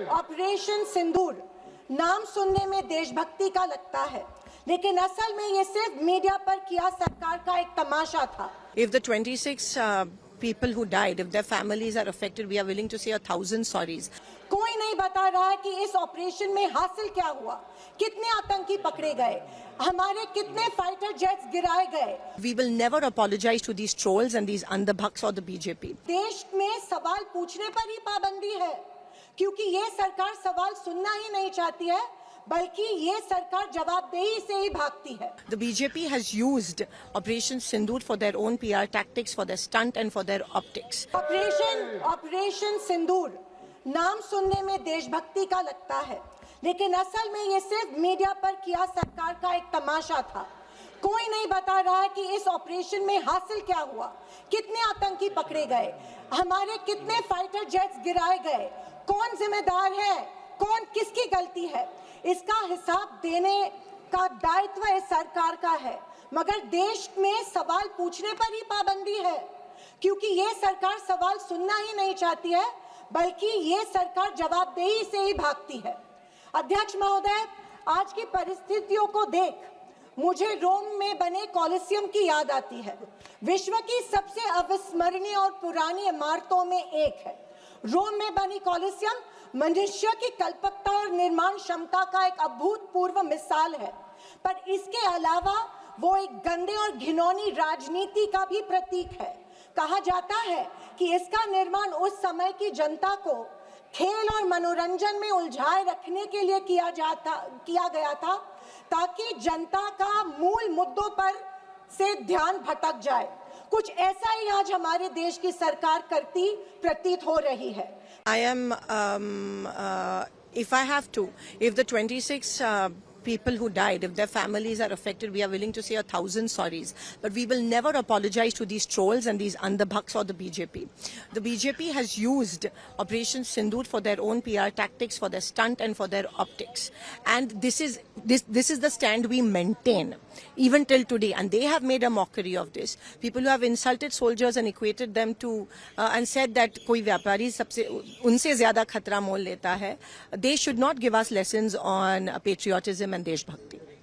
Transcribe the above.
Operation Sindoor नाम सुनने में देशभक्ति का लगता है, लेकिन असल में ये सिर्फ मीडिया पर किया सरकार का एक तमाशा था। If the 26 people who died, if their families are affected, we are willing to say 1,000 sorries. कोई नहीं बता रहा है कि इस ऑपरेशन में हासिल क्या हुआ, कितने आतंकी पकड़े गए, हमारे कितने फाइटर जेट्स गिराए गए। We will never apologize to these trolls and these andhabhaks or the BJP. देश में सवाल पूछने पर ही पाबंदी है, क्योंकि ये सरकार सवाल सुनना ही नहीं चाहती है, बल्कि ये सरकार जवाबदेही से ही भागती है। The BJP has used Operation Sindoor for their own PR tactics, for their stunt and for their optics. Operation Sindoor नाम सुनने में देशभक्ति का लगता है, लेकिन असल में ये सिर्फ मीडिया पर किया सरकार का एक तमाशा था। कोई नहीं बता रहा है कि इस ऑपरेशन में हासिल क्या हुआ, कितने आतंकी पकड़े गए, हमारे कितने फाइटर जेट्स गिराए गए, कौन जिम्मेदार है, कौन किसकी गलती है, इसका हिसाब देने का दायित्व इस सरकार का है। मगर देश में सवाल पूछने पर ही पाबंदी है, क्योंकि ये सरकार सवाल सुनना ही नहीं चाहती है, बल्कि ये सरकार जवाबदेही से ही भागती है। अध्यक्ष महोदय, आज की परिस्थितियों को देख मुझे रोम में बने कॉलिसियम की याद आती है। विश्व की सबसे अविस्मरणीय और पुरानी इमारतों में एक है। रोम में बनी कॉलिसियम मनुष्य की कल्पकता और निर्माण क्षमता का एक अभूतपूर्व मिसाल है, पर इसके अलावा वो एक गंदे और घिनौनी राजनीति का भी प्रतीक है। कहा जाता है कि इसका निर्माण उस समय की जनता को खेल और मनोरंजन में उलझाए रखने के लिए किया गया था, ताकि जनता का मूल मुद्दों पर से ध्यान भटक जाए। कुछ ऐसा ही आज हमारे देश की सरकार करती प्रतीत हो रही है। I am, if I have to, if the 26 people who died, if their families are affected, we are willing to say 1,000 sorries. But we will never apologize to these trolls and these andhabhaks or the BJP. The BJP has used Operation Sindoor for their own PR tactics, for their stunt and for their optics. And this is the stand we maintain even till today. And they have made a mockery of this. People who have insulted soldiers and equated them to and said that koi vyapari unse zyada khatra mol leta hai. They should not give us lessons on patriotism and deshbhakti.